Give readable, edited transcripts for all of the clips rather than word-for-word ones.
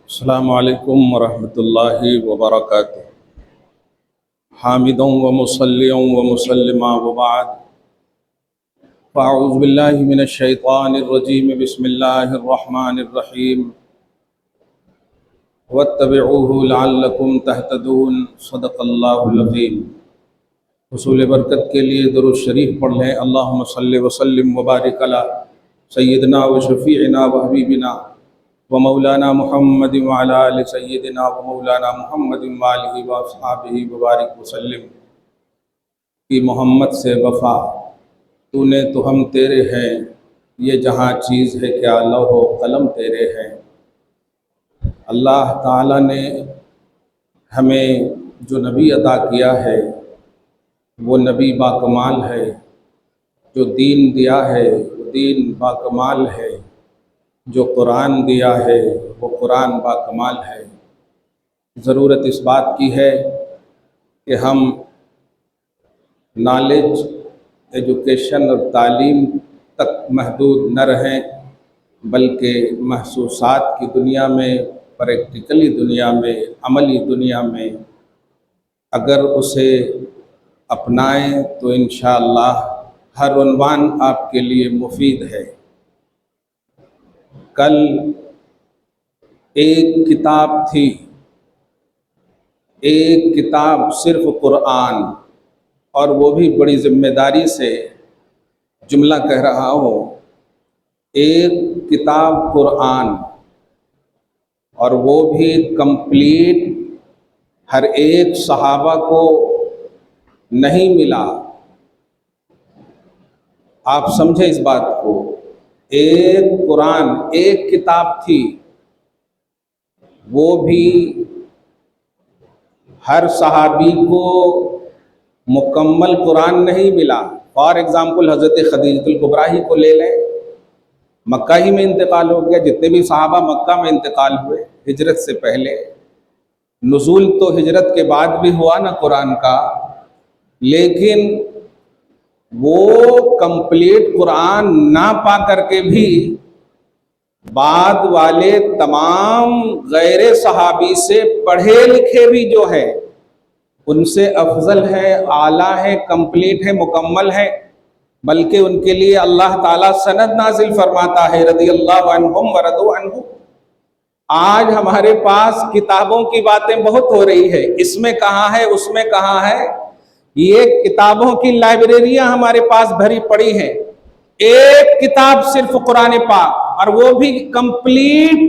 السلام علیکم ورحمۃ اللہ وبرکاتہ۔ حامداً ومصلیاً ومسلما وبعد، فاعوذ باللہ من الشیطان الرجیم، بسم اللہ الرحمن الرحیم، واتبعوہ لعلکم تہتدون، صدق اللہ العظیم۔ حصول برکت کے لیے درود شریف پڑھ لیں۔ اللہم صلی وسلم وبارک علی سیدنا و شفیعنا و حبیبنا و مولانا محمد وعلی آل سیدنا و مولانا محمد وآلہ و اصحابہ وبارک وسلم۔ کہ محمد سے وفا، تو نے تو ہم تیرے ہیں، یہ جہاں چیز ہے کیا لوح و قلم تیرے ہیں۔ اللہ تعالیٰ نے ہمیں جو نبی عطا کیا ہے وہ نبی باکمال ہے، جو دین دیا ہے وہ دین باکمال ہے، جو قرآن دیا ہے وہ قرآن باکمال ہے۔ ضرورت اس بات کی ہے کہ ہم نالج، ایجوکیشن اور تعلیم تک محدود نہ رہیں، بلکہ محسوسات کی دنیا میں، پریکٹیکلی دنیا میں، عملی دنیا میں اگر اسے اپنائیں تو انشاءاللہ ہر عنوان آپ کے لیے مفید ہے۔ کل ایک کتاب تھی، ایک کتاب صرف قرآن، اور وہ بھی بڑی ذمہ داری سے جملہ کہہ رہا ہوں، ایک کتاب قرآن، اور وہ بھی کمپلیٹ ہر ایک صحابہ کو نہیں ملا۔ آپ سمجھیں اس بات کو، ایک قرآن، ایک کتاب تھی، وہ بھی ہر صحابی کو مکمل قرآن نہیں ملا۔ فار ایگزامپل حضرت خدیجہ الکبریٰ ہی کو لے لیں، مکہ ہی میں انتقال ہو گیا، جتنے بھی صحابہ مکہ میں انتقال ہوئے ہجرت سے پہلے۔ نزول تو ہجرت کے بعد بھی ہوا نا قرآن کا، لیکن وہ کمپلیٹ قرآن نہ پا کر کے بھی بعد والے تمام غیر صحابی سے پڑھے لکھے بھی جو ہے ان سے افضل ہے، اعلیٰ ہے، کمپلیٹ ہے، مکمل ہے، بلکہ ان کے لیے اللہ تعالیٰ سند نازل فرماتا ہے، رضی اللہ عنہم ورضوا عنہ۔ آج ہمارے پاس کتابوں کی باتیں بہت ہو رہی ہے، اس میں کہاں ہے، اس میں کہاں ہے، یہ کتابوں کی لائبریریاں ہمارے پاس بھری پڑی ہیں۔ ایک کتاب صرف قرآن پاک، اور وہ بھی کمپلیٹ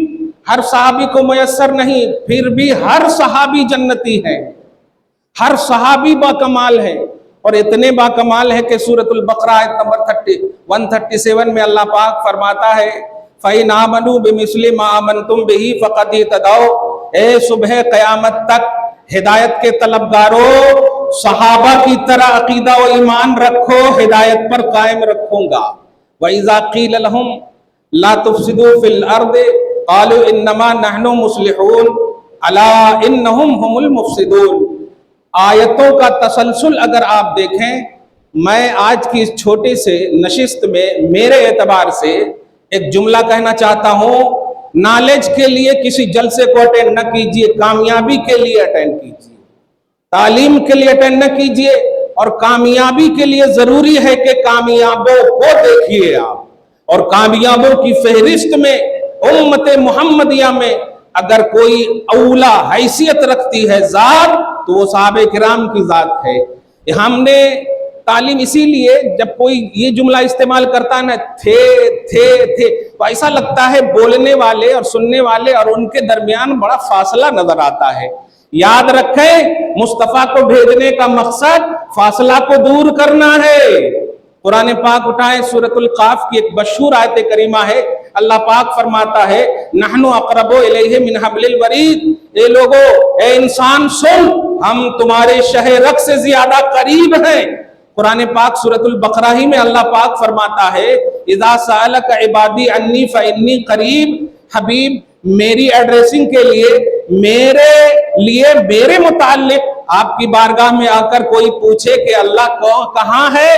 ہر صحابی کو میسر نہیں، پھر بھی ہر صحابی جنتی ہے، ہر صحابی باکمال ہے، اور اتنے باکمال ہے کہ سورۃ البقرہ آیت نمبر 137 میں اللہ پاک فرماتا ہے فَإِنْ آمَنُوا بِمِثْلِ مَا آمَنْتُمْ بِهِ فَقَدِ اهْتَدَوْا۔ اے صبح قیامت تک ہدایت کے طلبگاروں، صحابہ کی طرح عقیدہ و ایمان رکھو، ہدایت پر قائم رکھوں گا۔ وَإِذَا قِيلَ لَهُمْ لَا تُفْسِدُوا فِي الْأَرْضِ قَالُوا إِنَّمَا نَحْنُ مُصْلِحُونَ أَلَا إِنَّهُمْ هُمُ الْمُفْسِدُونَ۔ آیتوں کا تسلسل اگر آپ دیکھیں، میں آج کی اس چھوٹے سے نشست میں میرے اعتبار سے ایک جملہ کہنا چاہتا ہوں، نالج کے لیے کسی جلسے کو اٹینڈ نہ کیجیے، کامیابی کے لیے اٹینڈ کیجیے۔ تعلیم کے لیے اٹینڈ نہ کیجیے، اور کامیابی کے لیے ضروری ہے کہ کامیابوں کو دیکھیے آپ، اور کامیابوں کی فہرست میں امت محمدیہ میں اگر کوئی اولا حیثیت رکھتی ہے ذات، تو وہ صحابہ کرام کی ذات ہے۔ ہم نے تعلیم اسی لیے جب کوئی یہ جملہ استعمال کرتا نا تھے تو ایسا لگتا ہے بولنے والے اور سننے والے اور ان کے درمیان بڑا فاصلہ نظر آتا ہے۔ یاد رکھیں، مصطفیٰ کو بھیجنے کا مقصد فاصلہ کو دور کرنا ہے۔ قرآن پاک اٹھائیں، سورۃ القاف کی ایک مشہور آیت کریمہ ہے، اللہ پاک فرماتا ہے نحن اقرب الیہ من حبل الورید۔ اے لوگو، اے انسان سن، ہم تمہارے شہ رگ سے زیادہ قریب ہیں۔ قرآن پاک سورۃ البقرہ ہی میں اللہ پاک فرماتا ہے اذا سألک عبادی انی فانی قریب۔ حبیب، میری ایڈریسنگ کے لیے میرے متعلق آپ کی بارگاہ میں آ کر کوئی پوچھے کہ اللہ کہاں ہے،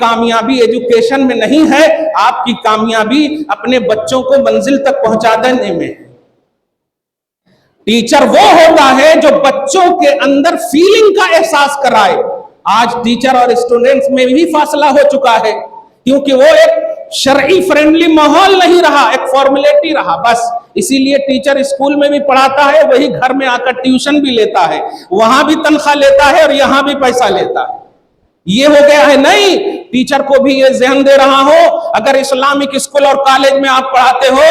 کامیابی ایجوکیشن میں نہیں ہے، آپ کی کامیابی اپنے بچوں کو منزل تک پہنچا دینے میں ہے۔ ٹیچر وہ ہوتا ہے جو بچوں کے اندر فیلنگ کا احساس کرائے۔ آج ٹیچر اور اسٹوڈنٹس میں بھی فاصلہ ہو چکا ہے، کیونکہ وہ ایک شرعی فرینڈلی ماحول نہیں رہا، ایک فارمیلٹی رہا بس۔ اسی لیے ٹیچر اسکول میں بھی پڑھاتا ہے، وہی گھر میں آ کر ٹیوشن بھی لیتا ہے، وہاں بھی تنخواہ لیتا ہے اور یہاں بھی پیسہ لیتا ہے۔ یہ ہو گیا ہے نہیں، ٹیچر کو بھی یہ ذہن دے رہا ہو، اگر اسلامک اسکول اور کالج میں آپ پڑھاتے ہو،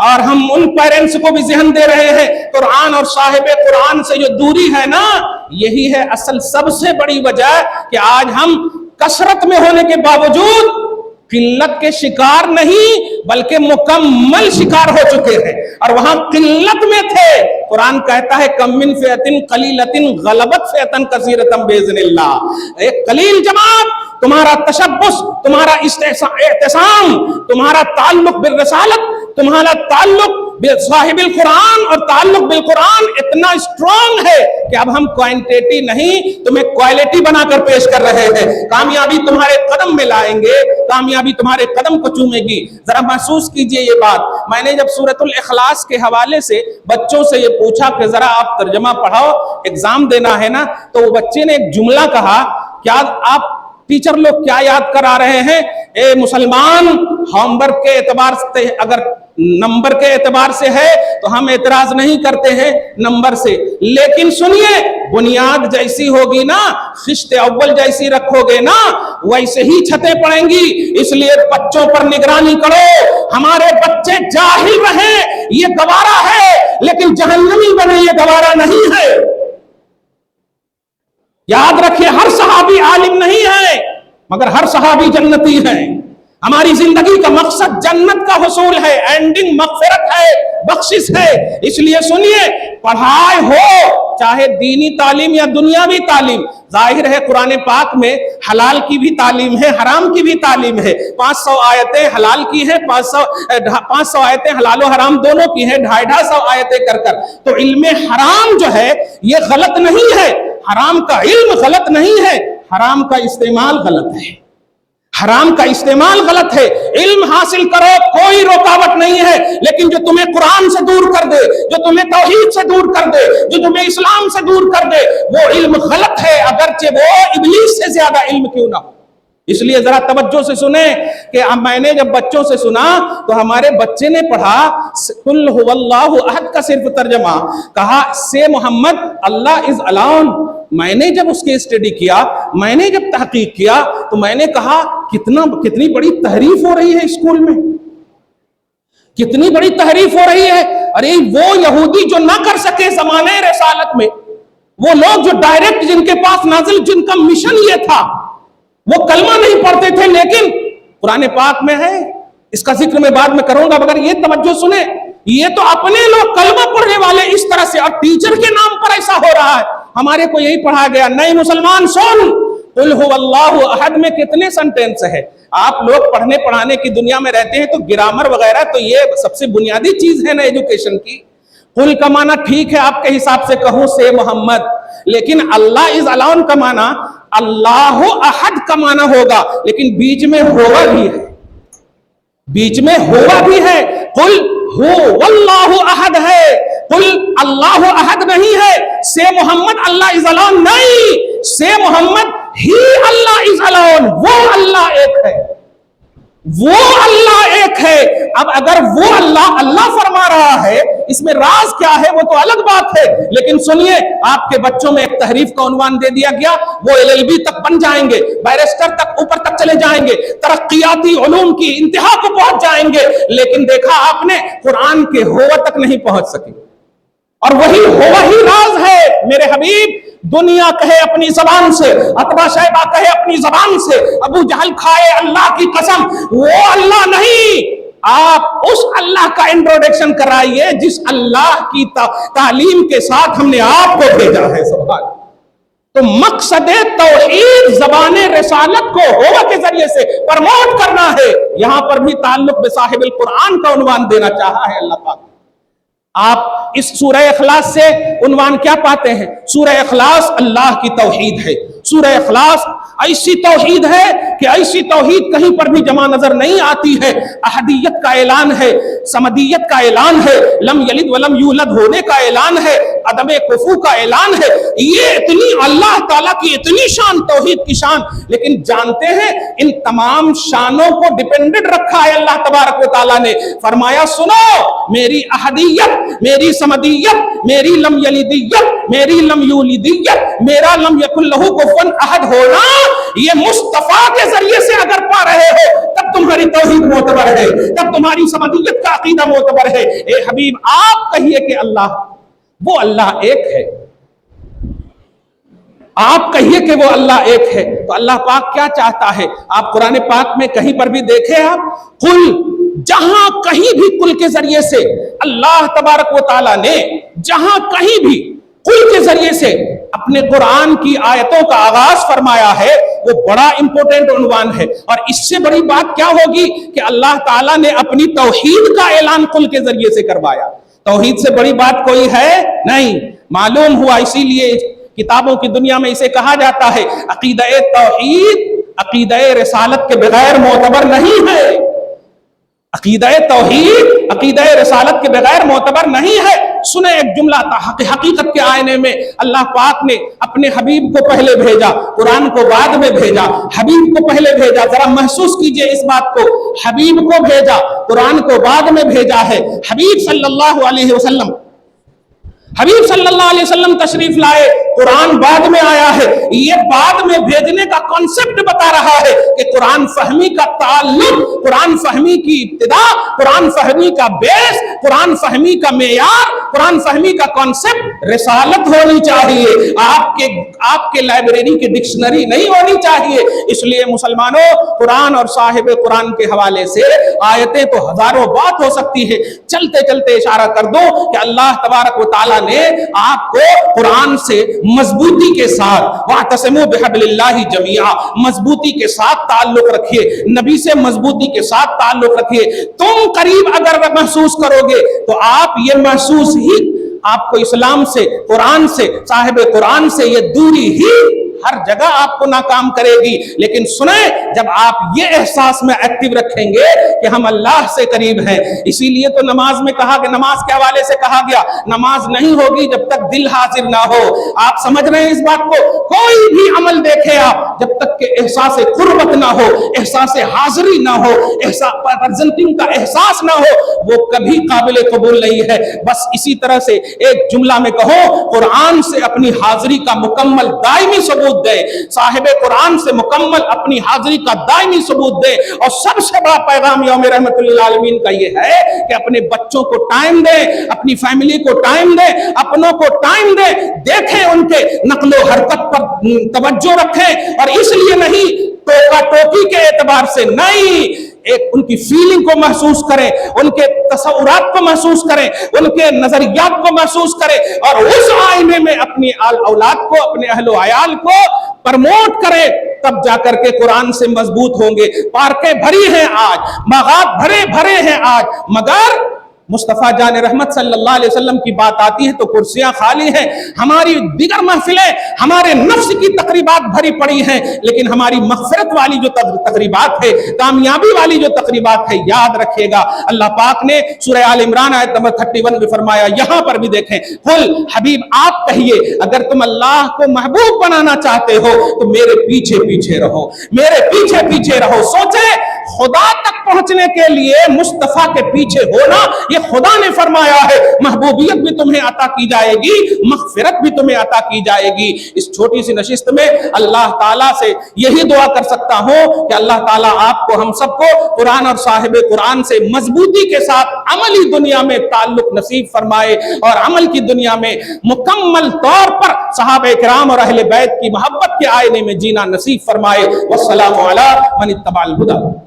اور ہم ان پیرنٹس کو بھی ذہن دے رہے ہیں، قرآن اور صاحب قرآن سے جو دوری ہے نا، یہی ہے اصل سب سے بڑی وجہ کہ آج ہم کثرت میں ہونے کے باوجود قلت کے شکار نہیں بلکہ مکمل شکار ہو چکے ہیں، اور وہاں قلت میں تھے۔ قرآن کہتا ہے کم من فئۃ قلیلۃ غلبت فئۃ کثیرۃ باذن اللہ۔ ایک قلیل جماعت تمہارا تشبث، تمہارا اعتصام، تمہارا تعلق بالرسالت، تمہارا تعلق صاحب القرآن اور تعلق بالقرآن اتنا اسٹرانگ ہے کہ اب ہم کوانٹیٹی نہیں تمہیں کوالٹی بنا کر پیش کر رہے ہیں۔ کامیابی تمہارے قدم میں لائیں گے، کامیابی تمہارے قدم کو چومے گی۔ ذرا محسوس کیجئے یہ بات، میں نے جب سورۃ الاخلاص کے حوالے سے بچوں سے یہ پوچھا کہ ذرا آپ ترجمہ پڑھاؤ، ایگزام دینا ہے نا، تو وہ بچے نے ایک جملہ کہا، کیا آپ ٹیچر لوگ کیا یاد کرا رہے ہیں؟ اے مسلمان، ہوم ورک کے اعتبار سے اگر نمبر کے اعتبار سے ہے تو ہم اعتراض نہیں کرتے ہیں نمبر سے، لیکن سنیے بنیاد جیسی ہوگی نا، خشت اول جیسی رکھو گے نا، ویسے ہی چھتیں پڑیں گی۔ اس لیے بچوں پر نگرانی کرو، ہمارے بچے جاہل رہیں یہ گوارا ہے، لیکن جہنمی بنے یہ گوارا نہیں ہے۔ یاد رکھیے ہر صحابی عالم نہیں ہے، مگر ہر صحابی جنتی ہے۔ ہماری زندگی کا مقصد جنت کا حصول ہے، اینڈنگ مغفرت ہے، بخشش ہے۔ اس لیے سنیے، پڑھائی ہو چاہے دینی تعلیم یا دنیاوی تعلیم، ظاہر ہے قرآن پاک میں حلال کی بھی تعلیم ہے، حرام کی بھی تعلیم ہے۔ 500 آیتیں حلال کی ہیں، 500 آیتیں حلال و حرام دونوں کی ہیں، 250 آیتیں کر کر۔ تو علم حرام جو ہے یہ غلط نہیں ہے، حرام کا علم غلط نہیں ہے، حرام کا استعمال غلط ہے، حرام کا استعمال غلط ہے۔ علم حاصل کرو، کوئی رکاوٹ نہیں ہے، لیکن جو تمہیں قرآن سے دور کر دے، جو تمہیں توحید سے دور کر دے، جو تمہیں اسلام سے دور کر دے، وہ علم غلط ہے، اگرچہ وہ ابلیس سے زیادہ علم کیوں نہ ہو۔ اس لیے ذرا توجہ سے سنیں کہ میں نے جب بچوں سے سنا تو ہمارے بچے نے پڑھا قل هو اللہ احد کا صرف ترجمہ، کہا سے محمد اللہ از الون۔ میں نے جب اس کے اسٹڈی کیا، میں نے جب تحقیق کیا تو میں نے کہا کتنی بڑی تحریف ہو رہی ہے اسکول میں، کتنی بڑی تحریف ہو رہی ہے۔ ارے وہ یہودی جو نہ کر سکے زمانے رسالت میں، وہ لوگ جو ڈائریکٹ جن کے پاس نازل، جن کا مشن یہ تھا، وہ کلمہ نہیں پڑھتے تھے، لیکن قرآن پاک میں ہے، اس کا ذکر میں بعد میں کروں گا، مگر یہ توجہ سنیں، یہ تو اپنے لوگ کلمہ پڑھنے والے اس طرح سے، اور ٹیچر کے نام پر ایسا ہو رہا ہے۔ ہمارے کو یہی پڑھایا گیا، نہیں مسلمان سن، قل هو اللہ احد میں کتنے سنٹینس ہے؟ آپ لوگ پڑھنے پڑھانے کی دنیا میں رہتے ہیں تو گرامر وغیرہ تو یہ سب سے بنیادی چیز ہے نا ایجوکیشن کی۔ قل کا معنی ٹھیک ہے آپ کے حساب سے کہوں سے محمد، لیکن اللہ از الون کا معنی اللہ احد کا معنی ہوگا، لیکن بیچ میں ہوا بھی ہے، بیچ میں ہوا بھی ہے۔ قل هو اللہ احد ہے، قل اللہ احد نہیں ہے، سے محمد اللہ از الون نہیں، سے محمد ہی اللہ از الون، وہ اللہ ایک ہے، وہ اللہ ایک ہے۔ اب اگر وہ اللہ فرما رہا ہے، اس میں راز کیا ہے وہ تو الگ بات ہے، لیکن سنیے آپ کے بچوں میں ایک تحریف کا عنوان دے دیا گیا، وہ LLB تک بن جائیں گے، بیرسٹر تک اوپر تک چلے جائیں گے، ترقیاتی علوم کی انتہا کو پہنچ جائیں گے، لیکن دیکھا آپ نے قرآن کے ہوا تک نہیں پہنچ سکے، اور وہی ہوا ہی راز ہے میرے حبیب۔ دنیا کہے اپنی زبان سے، عتبہ شیبہ کہے اپنی زبان سے، ابو جہل کھائے اللہ کی قسم، وہ اللہ نہیں۔ آپ اس اللہ کا انٹروڈکشن کرائیے جس اللہ کی تعلیم کے ساتھ ہم نے آپ کو بھیجا ہے۔ سبحان۔ تو مقصد توحید زبان رسالت کو ہوا کے ذریعے سے پرموٹ کرنا ہے۔ یہاں پر بھی تعلق بصاحب القرآن کا عنوان دینا چاہا ہے اللہ پاک۔ آپ اس سورہ اخلاص سے عنوان کیا پاتے ہیں؟ سورہ اخلاص اللہ کی توحید ہے، سورہ اخلاص ایسی توحید ہے کہ ایسی توحید کہیں پر بھی جمع نظر نہیں آتی ہے. احدیت کا اعلان ہے, سمدیت کا اعلان ہے, لم یلد ولم یولد ہونے کا اعلان ہے, عدم کفو کا اعلان ہے. یہ اتنی اللہ تعالیٰ کی اتنی شان, توحید کی شان, لیکن جانتے ہیں ان تمام شانوں کو ڈیپینڈنٹ رکھا ہے اللہ تبارک و تعالیٰ نے. فرمایا سنو, میری احدیت, میری سمدیت, میری لم یلدیت, میری لم یولدیت, میرا لم یکن لہ کفوا احد ہونا, یہ مصطفیٰ کے ذریعے سے اگر پا رہے ہو تب تمہاری توحید معتبر ہے, تب تمہاری سمدیت کا عقیدہ معتبر ہے. اے حبیب آپ کہیے کہ اللہ, وہ اللہ ایک ہے. آپ کہیے کہ وہ اللہ ایک ہے. تو اللہ پاک کیا چاہتا ہے؟ آپ قرآن پاک میں کہیں پر بھی دیکھیں, آپ قل, جہاں کہیں بھی قل کے ذریعے سے اللہ تبارک و تعالیٰ نے جہاں کہیں بھی قل کے ذریعے سے اپنے قرآن کی آیتوں کا آغاز فرمایا ہے, وہ بڑا امپورٹنٹ عنوان ہے. اور اس سے بڑی بات کیا ہوگی کہ اللہ تعالیٰ نے اپنی توحید کا اعلان قل کے ذریعے سے کروایا. توحید سے بڑی بات کوئی ہے نہیں. معلوم ہوا, اسی لیے کتابوں کی دنیا میں اسے کہا جاتا ہے عقیدہ توحید عقیدہ رسالت کے بغیر معتبر نہیں ہے. عقیدہ توحید عقیدہ رسالت کے بغیر معتبر نہیں ہے. سنیں ایک جملہ تھا, حقیقت کے آئینے میں اللہ پاک نے اپنے حبیب کو پہلے بھیجا, قرآن کو بعد میں بھیجا. حبیب کو پہلے بھیجا, ذرا محسوس کیجئے اس بات کو, حبیب کو بھیجا, قرآن کو بعد میں بھیجا ہے. حبیب صلی اللہ علیہ وسلم, حبیب صلی اللہ علیہ وسلم تشریف لائے, قرآن بعد میں آیا ہے. یہ بعد میں بھیجنے کا کانسیپٹ بتا رہا ہے کہ قرآن فہمی کا تعلق, قرآن فہمی کی ابتدا, قرآن فہمی کا بیس, قرآن فہمی کا معیار, قرآن فہمی کا کانسیپٹ رسالت ہونی چاہیے. آپ کے لائبریری کی ڈکشنری نہیں ہونی چاہیے. اس لیے مسلمانوں, قرآن اور صاحب قرآن کے حوالے سے آیتیں تو ہزاروں بات ہو سکتی ہے. چلتے چلتے اشارہ کر دو کہ اللہ تبارک و تعالیٰ نے آپ کو قرآن سے مضبوطی کے ساتھ, وَاعْتَصِمُوا بِحَبْلِ اللَّهِ جَمِيعًا, مضبوطی کے ساتھ تعلق رکھیے, نبی سے مضبوطی کے ساتھ تعلق رکھیے. تم قریب اگر محسوس کرو گے تو آپ یہ محسوس ہی, آپ کو اسلام سے, قرآن سے, صاحب قرآن سے یہ دوری ہی ہر جگہ آپ کو ناکام کرے گی. لیکن سنیں, جب آپ یہ احساس میں ایکٹیو رکھیں گے کہ ہم اللہ سے قریب ہیں, اسی لیے تو نماز میں کہا کہ نماز کے حوالے سے کہا گیا نماز نہیں ہوگی جب تک دل حاضر نہ ہو. آپ سمجھ رہے ہیں اس بات کو؟ کوئی بھی عمل دیکھیں آپ, جب تک کہ احساس قربت نہ ہو, احساس حاضری نہ ہو, پریزنٹنگ کا احساس نہ ہو, وہ کبھی قابل قبول نہیں ہے. بس اسی طرح سے ایک جملہ میں کہو, قرآن سے اپنی حاضری کا مکمل دائمی ثبوت دے, صاحب قرآن سے مکمل اپنی حاضری کا دائمی ثبوت دے. اور سب سے بڑا پیغام یوم رحمت للعالمین کا یہ ہے کہ اپنے بچوں کو ٹائم دے, اپنی فیملی کو ٹائم دے, اپنوں کو ٹائم دے, دیکھیں ان کے نقل و حرکت پر توجہ رکھیں. اور اس لیے نہیں ٹوکا ٹوکی کے اعتبار سے نہیں, ایک ان کی فیلنگ کو محسوس کریں, ان کے تصورات کو محسوس کریں, ان کے نظریات کو محسوس کریں, اور اس آئینے میں اپنی اولاد کو, اپنے اہل و عیال کو پرموٹ کریں. تب جا کر کے قرآن سے مضبوط ہوں گے. پارکیں بھری ہیں آج, باغات بھرے ہیں آج, مگر مصطفیٰ جان رحمت صلی اللہ علیہ وسلم کی بات آتی ہے تو کرسیاں خالی ہیں. ہماری دیگر محفلیں ہمارے نفس کی تقریبات بھری پڑی ہیں, لیکن ہماری مغفرت والی جو تقریبات ہے, کامیابی والی جو تقریبات ہے, یاد رکھیے گا اللہ پاک نے سورہ آل عمران آیت نمبر 31 میں فرمایا, یہاں پر بھی دیکھیں, قل, حبیب آپ کہیے اگر تم اللہ کو محبوب بنانا چاہتے ہو تو میرے پیچھے پیچھے رہو, میرے پیچھے پیچھے رہو. سوچیں, خدا تک پہنچنے کے لیے مصطفیٰ کے پیچھے ہونا, یہ خدا نے فرمایا ہے. محبوبیت بھی تمہیں عطا کی جائے گی, مغفرت بھی تمہیں عطا کی جائے گی. اس چھوٹی سی نشست میں اللہ تعالیٰ سے یہی دعا کر سکتا ہوں کہ اللہ تعالیٰ آپ کو, ہم سب کو قرآن اور صاحب قرآن سے مضبوطی کے ساتھ عملی دنیا میں تعلق نصیب فرمائے, اور عمل کی دنیا میں مکمل طور پر صحابہ کرام اور اہل بیت کی محبت کے آئینے میں جینا نصیب فرمائے. والسلام علی من اتبع الہدی.